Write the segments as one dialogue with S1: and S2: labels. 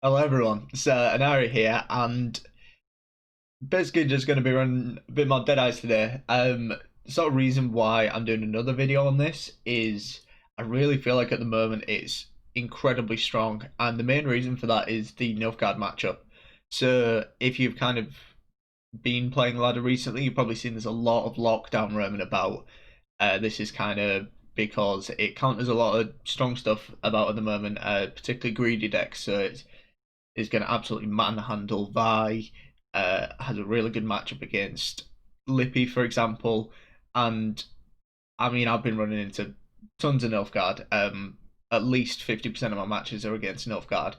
S1: Hello everyone, it's Anari here, and basically just going to be running a bit more Dead Eyes today. The sort of reason why I'm doing another video on this is I really feel like at the moment it's incredibly strong, and the main reason for that is the Nilfgaard matchup. So if you've kind of been playing ladder recently, you've probably seen there's a lot of lockdown roaming about. This is kind of because it counters a lot of strong stuff about at the moment, particularly greedy decks. So it's is going to absolutely manhandle Vi. Has a really good matchup against Lippy, for example. And I mean, I've been running into tons of Nilfgaard. At least 50% of my matches are against Nilfgaard.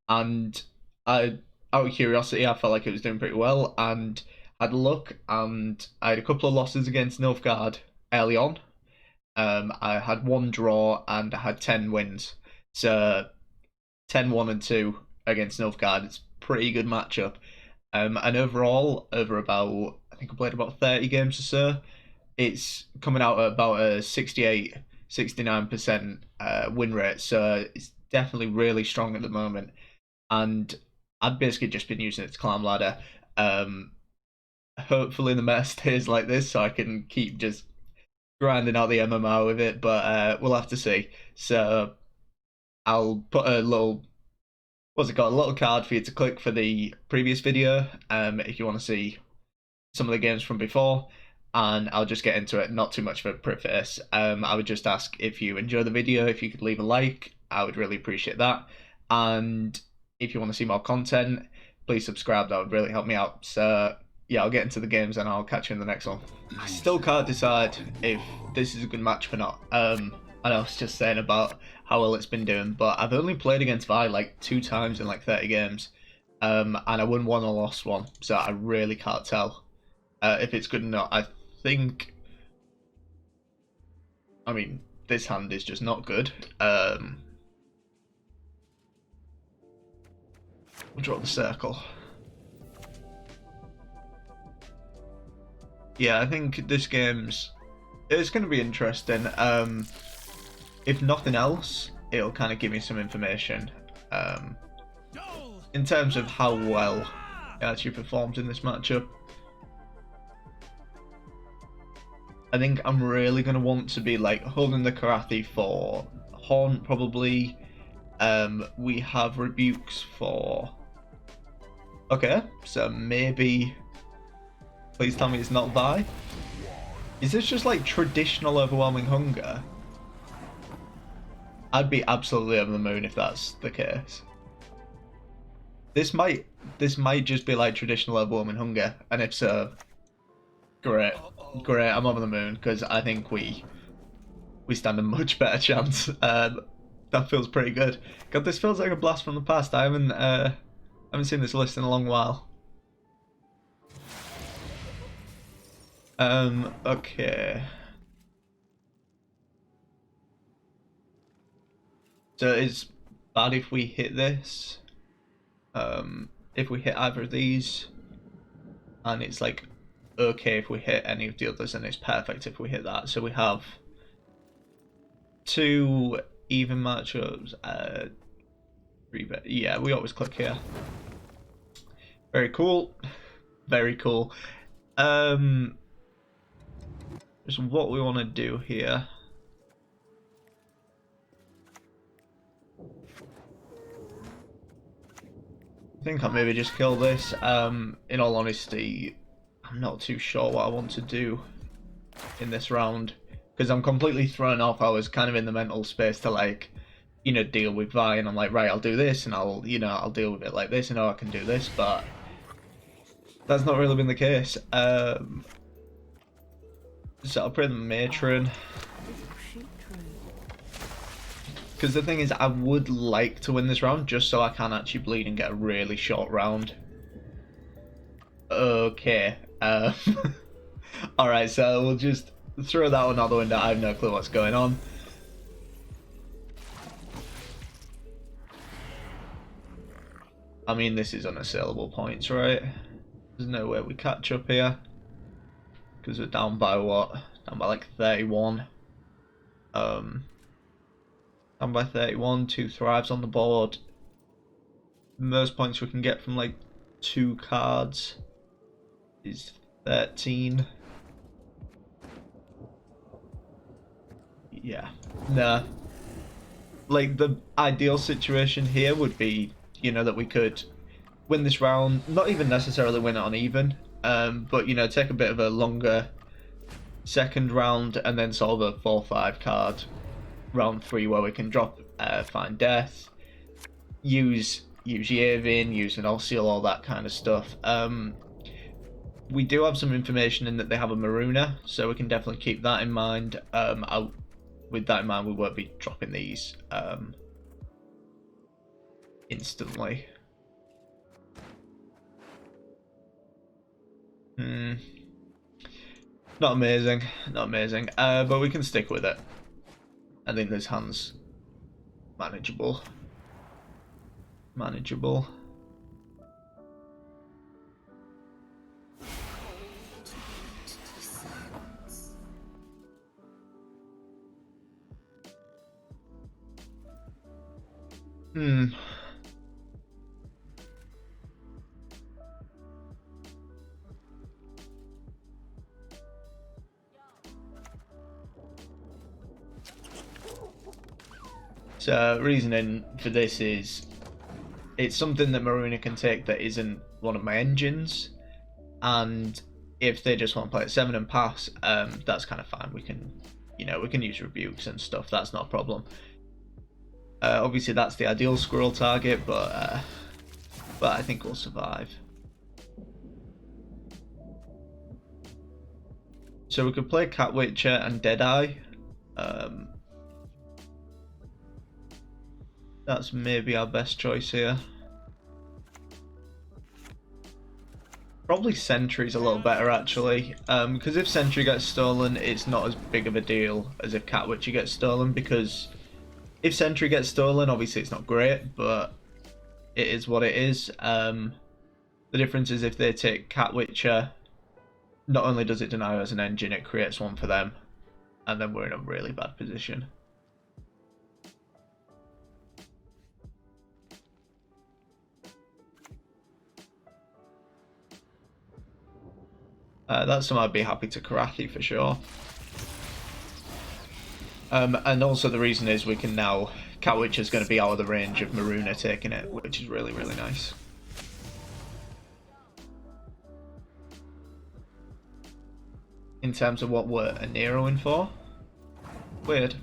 S1: And out of curiosity, I felt like it was doing pretty well. And I had luck, and I had a couple of losses against Nilfgaard early on. I had one draw and I had 10 wins. So 10-1 and 2 against Nilfgaard. It's a pretty good matchup. And overall, over about, I think I played about 30 games or so, it's coming out at about a 68, 69% win rate. So it's definitely really strong at the moment. And I've basically just been using it to climb ladder. Hopefully the meta stays like this so I can keep just grinding out the MMR with it, but we'll have to see. So I'll put a little what's it got a little card for you to click for the previous video if you want to see some of the games from before, and I'll just get into it. Not too much of a preface. I would just ask if you enjoy the video, if you could leave a like, I would really appreciate that. And if you want to see more content, please subscribe, that would really help me out. So yeah, I'll get into the games and I'll catch you in the next one. I still can't decide if this is a good match or not. I know I was just saying about how well it's been doing, but I've only played against Vi like 2 times in like 30 games, and I won one or lost one, so I really can't tell if it's good or not. I think, I mean, this hand is just not good. We'll draw the circle. Yeah, I think this it's going to be interesting. If nothing else, it'll kind of give me some information in terms of how well it actually performs in this matchup. I think I'm really going to want to be like holding the Karathi for Haunt probably. We have rebukes for... Okay, so maybe... Please tell me it's not Vi. Is this just like traditional overwhelming hunger? I'd be absolutely over the moon if that's the case. This might just be like traditional overwhelming hunger, and if so, great, great. I'm over the moon because I think we stand a much better chance. That feels pretty good. God, this feels like a blast from the past. I haven't seen this list in a long while. Okay. So it's bad if we hit this. If we hit either of these, and it's like okay if we hit any of the others, and it's perfect if we hit that. So we have 2 even matchups. Yeah, we always click here. Very cool. Very cool. Just what we want to do here. I think I'll maybe just kill this. In all honesty, I'm not too sure what I want to do in this round because I'm completely thrown off. I was kind of in the mental space to like, deal with Vi, and I'm like, right, I'll do this, and I'll deal with it like this, and I can do this, but that's not really been the case. So I'll pray the matron. Because the thing is, I would like to win this round just so I can actually bleed and get a really short round. Okay. Alright, so we'll just throw that one out the window. I have no clue what's going on. I mean, this is unassailable points, right? There's no way we catch up here. Because we're down by what? Down by like 31. Down by 31, 2 thrives on the board. Most points we can get from like 2 cards is 13. Yeah, nah. Like the ideal situation here would be, you know, that we could win this round, not even necessarily win it on even, but you know, take a bit of a longer second round and then solve a 4-5 card round 3 where we can drop Find Death, use Yavin, use an Seal, all that kind of stuff. We do have some information in that they have a Maruna, so we can definitely keep that in mind. With that in mind, we won't be dropping these instantly. Not amazing, not amazing. But we can stick with it. I think this hand's manageable. Manageable. So reasoning for this is it's something that Maruna can take that isn't one of my engines, and if they just want to play at 7 and pass, that's kind of fine. We can, you know, we can use rebukes and stuff. That's not a problem. Obviously, that's the ideal squirrel target, but I think we'll survive. So we could play Cat Witcher and Deadeye. That's maybe our best choice here. Probably Sentry's a little better actually, because if Sentry gets stolen, it's not as big of a deal as if Cat Witcher gets stolen, because if Sentry gets stolen, obviously it's not great, but it is what it is. The difference is if they take Cat Witcher, not only does it deny us an engine, it creates one for them, and then we're in a really bad position. That's something I'd be happy to Karathi for sure. And also the reason is we can now, Cat Witcher's going to be out of the range of Maruna taking it, which is really, really nice. In terms of what we're Neroing for. Weird.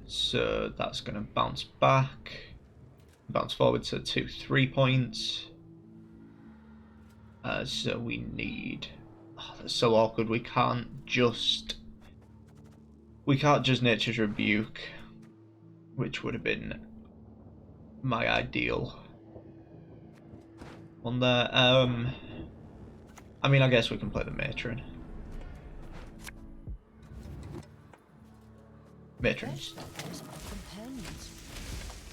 S1: So that's going to bounce back. Bounce forward to 2-3 points. So we need... Oh, that's so awkward. We can't just Nature's Rebuke, which would have been my ideal on there. I mean, I guess we can play the Matron. Matron's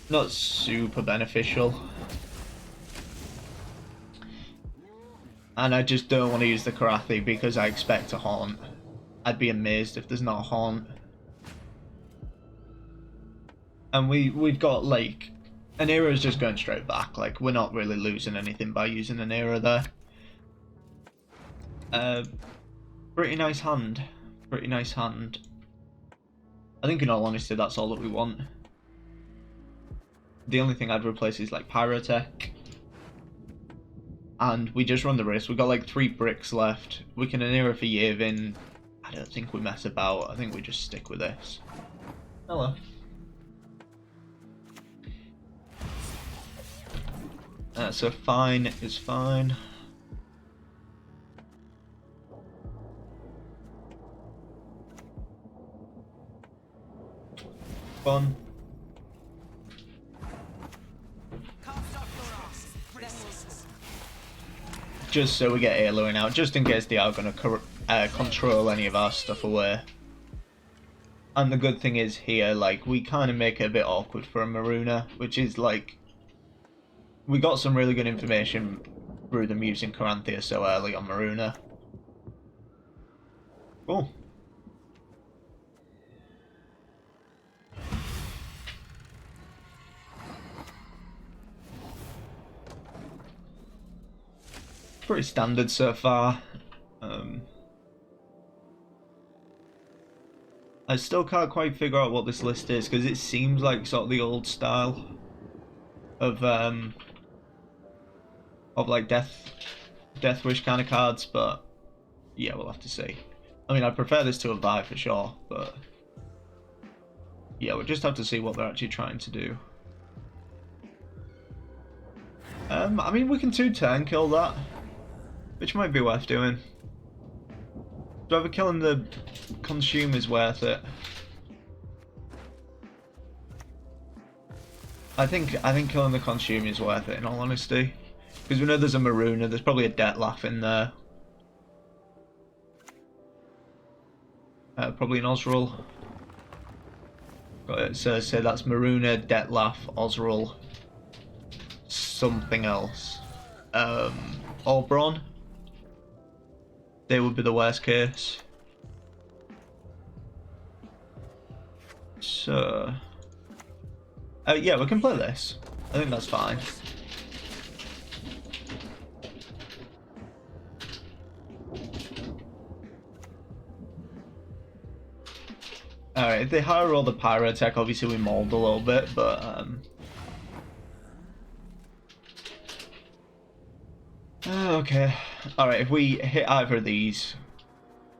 S1: not super beneficial. And I just don't want to use the Karathi because I expect a Haunt. I'd be amazed if there's not a Haunt. And we've got, like, an era is just going straight back. Like, we're not really losing anything by using an era there. Pretty nice hand. Pretty nice hand. I think in all honesty that's all that we want. The only thing I'd replace is like Pyrotech. And we just run the risk. We've got like 3 bricks left. We can Anira for Yavin. I don't think we mess about. I think we just stick with this. Hello. So fine is fine. Fun. Just so we get Haloing out, just in case they are going to control any of our stuff away. And the good thing is here, like, we kind of make it a bit awkward for a Maruna, which is like, we got some really good information through them using Coranthia so early on Maruna. Cool. pretty standard so far. I still can't quite figure out what this list is because it seems like sort of the old style of like death wish kind of cards, but yeah, we'll have to see. I mean, I prefer this to a buy for sure, but yeah, we'll just have to see what they're actually trying to do. I mean, we can 2-turn kill that, which might be worth doing. Whether killing the consume is worth it. I think killing the consume is worth it in all honesty, because we know there's a Maruna, there's probably a Dettlaff in there, probably an Osrul. Got it. So that's Maruna, Dettlaff, Osrul, something else. Oberon. They would be the worst case. So, yeah, we can play this. I think that's fine. Alright, if they hire all the Pyrotech, obviously we mauled a little bit, but okay. Alright, if we hit either of these,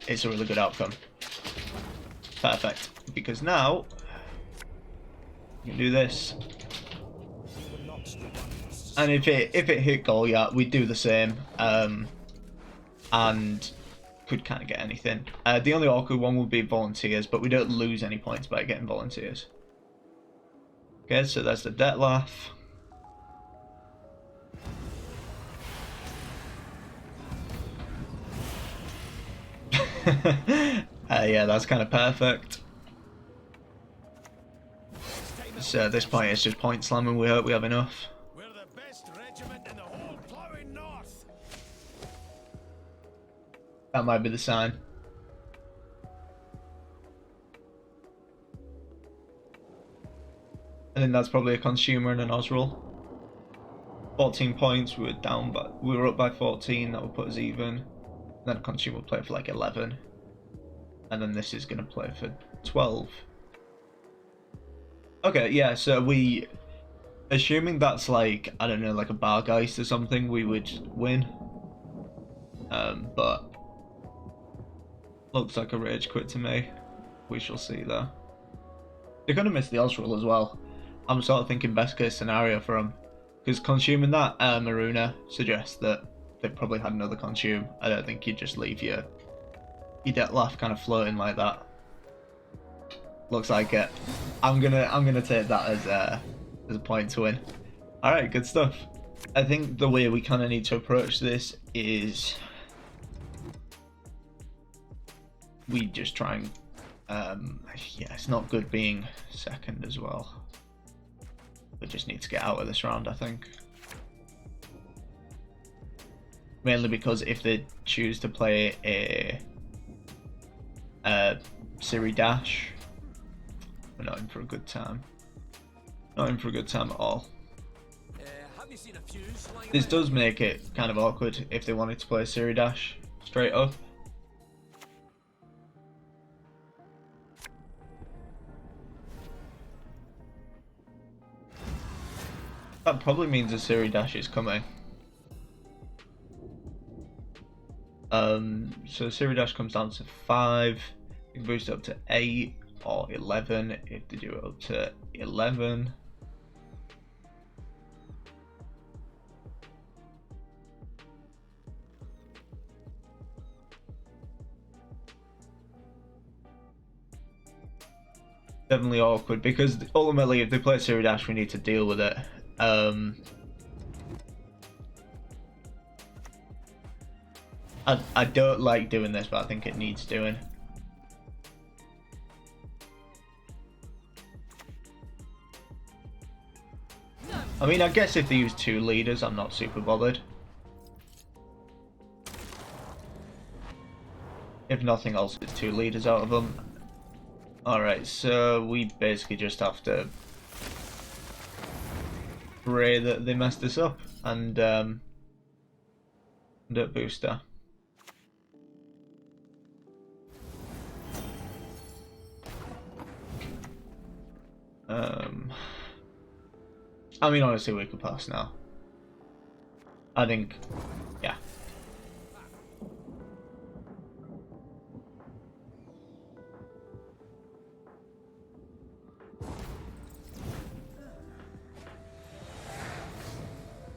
S1: it's a really good outcome. Perfect. Because now, you can do this. And if it hit Goliath, we'd do the same. And could kind of get anything. The only awkward one would be volunteers, but we don't lose any points by getting volunteers. Okay, so that's the Dettlaff. Yeah, that's kind of perfect. So at this point it's just point slamming. We hope we have enough.
S2: We're the best regiment in the whole plowing north.
S1: That might be the sign. I think that's probably a consumer and an Osrul. 14 points, we were down, but we were up by 14. That would put us even. Then a consumer will play for like 11, and then this is going to play for 12. Okay, yeah, so we, assuming that's like, I don't know, like a Bargeist or something, we would win. But looks like a rage quit to me. We shall see though. They're going to miss the Osrul as well. I'm sort of thinking best case scenario for them, because consuming that Maruna suggests that they probably had another consume. I don't think you'd just leave your Dettlaff kind of floating like that. Looks like it. I'm gonna take that as a point to win. All right, good stuff. I think the way we kind of need to approach this is we just try and yeah, it's not good being second as well. We just need to get out of this round, I think. Mainly because if they choose to play a Siri Dash, we're not in for a good time. Not in for a good time at all.
S2: Have you seen a fuse lying
S1: This
S2: around?
S1: does make it kind of awkward if they wanted to play a Siri Dash straight up. That probably means a Siri Dash is coming. So Siri Dash comes down to 5. You can boost it up to 8 or 11 if they do it up to 11. Definitely awkward because ultimately if they play Siri Dash we need to deal with it. I don't like doing this, but I think it needs doing. I mean, I guess if they use 2 leaders, I'm not super bothered. If nothing else, it's 2 leaders out of them. Alright, so we basically just have to pray that they mess this up, and Dirt booster. I mean, honestly, we could pass now. I think, yeah.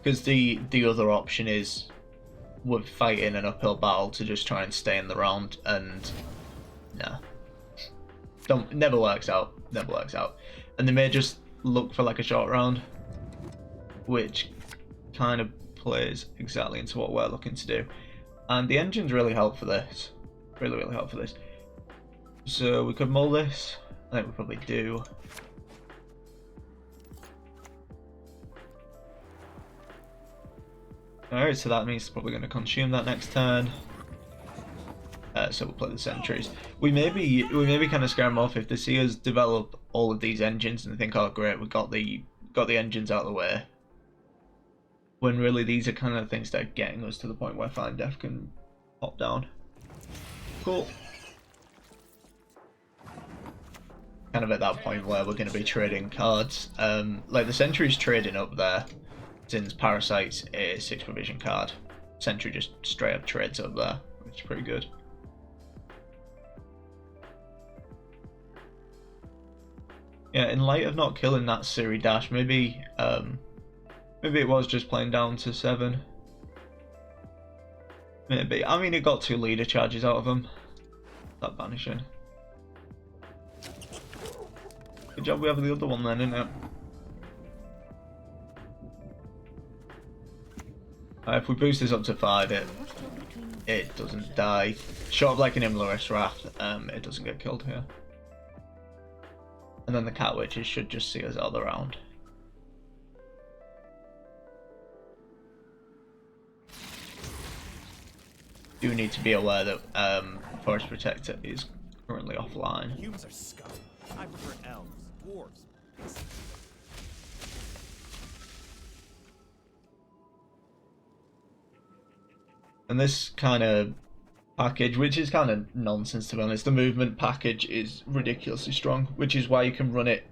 S1: Because the other option is we're fighting an uphill battle to just try and stay in the round, and nah, never works out. Never works out. And they may just look for like a short round, which kind of plays exactly into what we're looking to do. And the engines really help for this. Really help for this. So we could mull this. I think we probably do. Alright, so that means it's probably going to consume that next turn. So we'll play the sentries. We maybe kind of scare them off if they see us develop all of these engines and they think, oh great, we got the engines out of the way. When really these are kind of things that are getting us to the point where Fine Def can pop down. Cool. Kind of at that point where we're going to be trading cards. Like the Sentry's trading up there, since Parasite's a 6 provision card. Sentry just straight up trades up there, which is pretty good. Yeah, in light of not killing that Siri Dash, maybe it was just playing down to 7. Maybe. I mean, it got 2 leader charges out of him. That banishing. Good job we have the other one then, isn't it? If we boost this up to 5, it doesn't die. Short of like an Imlerus Wrath, it doesn't get killed here. And then the Cat Witches should just see us out of the round. Do need to be aware that Forest Protector is currently offline.
S2: Humans are scum. I prefer elves, dwarves.
S1: And this kind of package, which is kind of nonsense to be honest, the movement package is ridiculously strong, which is why you can run it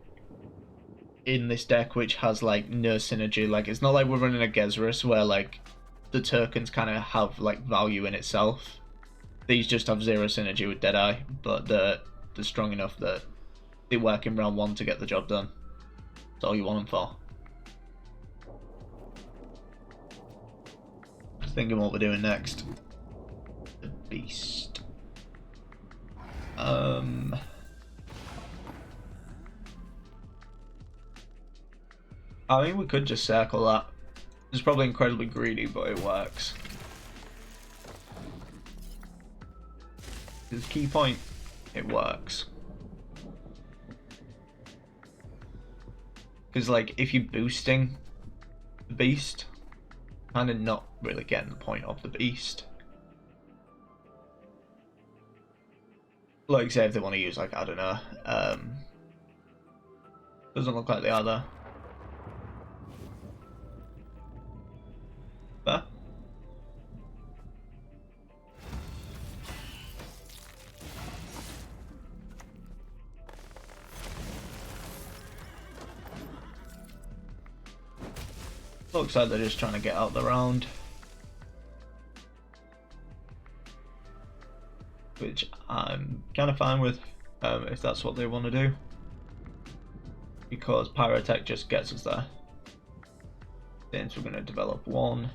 S1: in this deck, which has like no synergy. Like it's not like we're running a Gezrus where like the tokens kind of have like value in itself. These just have 0 synergy with Deadeye, but they're strong enough that they work in round 1 to get the job done. That's all you want them for. Just thinking what we're doing next. The Beast. I mean, we could just circle that. It's probably incredibly greedy, but it works. It's a key point. It works. Because, like, if you're boosting the Beast, kind of not really getting the point of the Beast. Like, say if they want to use, like, I don't know, doesn't look like they are there. There? Looks like they're just trying to get out the round. Which I'm kind of fine with, if that's what they want to do. Because Pyrotech just gets us there. Since we're going to develop 1,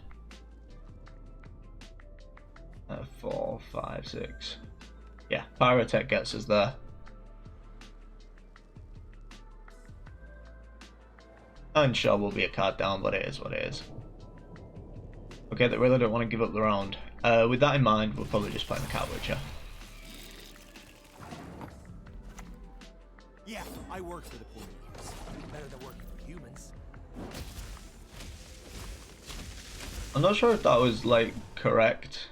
S1: 4, 5, 6. Yeah, Pyrotech gets us there. And sure, will be a card down, but it is what it is. Okay, they really don't want to give up the round. With that in mind, we'll probably just play the Cat Witcher.
S2: Yeah, I work for the poor humans. Better than working for humans.
S1: I'm not sure if that was like correct.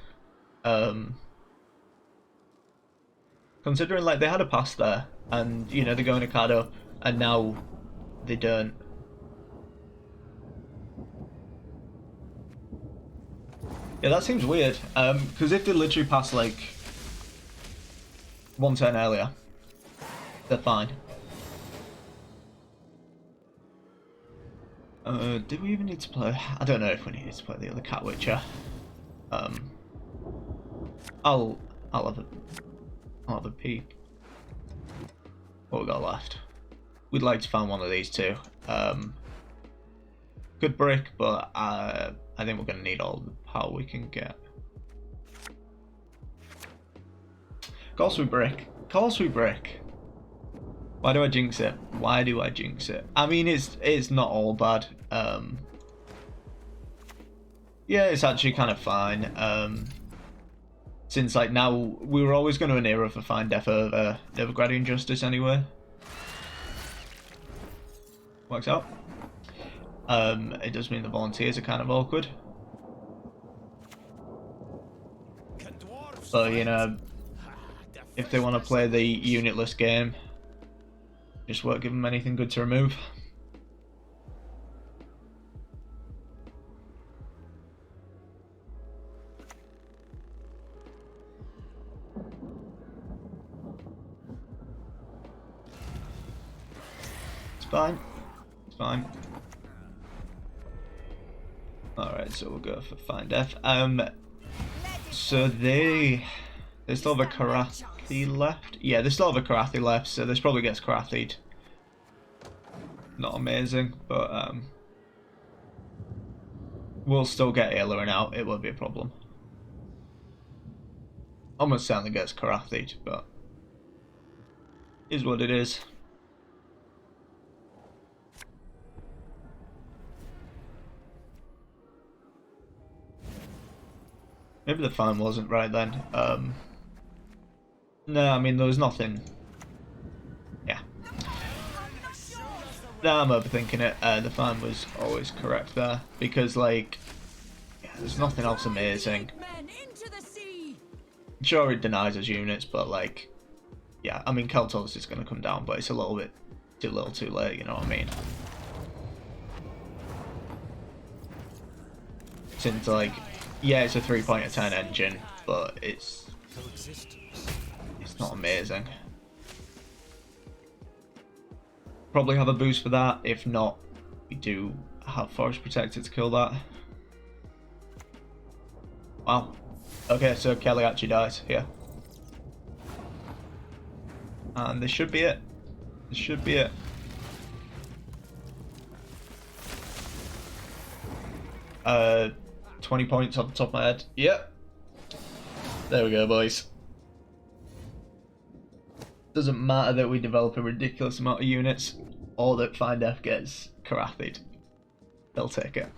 S1: Considering like they had a pass there, and you know they're going a card up, and now they don't. Yeah, that seems weird. Because if they literally pass like one turn earlier, they're fine. Do we even need to play? I don't know if we need to play the other Cat Witcher. I'll have a peek. What we got left? We'd like to find one of these two. Good brick, but I think we're gonna need all the power we can get. Course we brick. Course we brick. Why do I jinx it? Why do I jinx it? I mean, it's not all bad. Yeah, it's actually kind of fine. Since like now we were always going to an era for Fine Death over Novigradian Justice anyway. Works out. It does mean the volunteers are kind of awkward. So you know, if they want to play the unitless game, just won't give them anything good to remove. It's fine. It's fine. Alright, so we'll go for Fine Death. So they still have a Karathi left? Yeah, they still have a Karathi left, so this probably gets Karathi'd. Not amazing, but we'll still get Ailerin out, it won't be a problem. Almost certainly gets Karathi'd, but is what it is. Maybe the fine wasn't right then. No, I mean there was nothing. Yeah. No, I'm overthinking it. The fine was always correct there because, like, yeah, there's nothing else amazing. Sure, it denies us units, but like, yeah, I mean Keltos is going to come down, but it's a little bit too little, too late. You know what I mean? Since like, yeah, it's a 3.10 engine, but it's not amazing. Probably have a boost for that. If not, we do have Forest Protector to kill that. Wow. Okay, so Kelly actually dies here. And this should be it. This should be it. Uh, 20 points off the top of my head. Yep. There we go, boys. Doesn't matter that we develop a ridiculous amount of units or that Fine Death gets Karathi'd. They'll take it.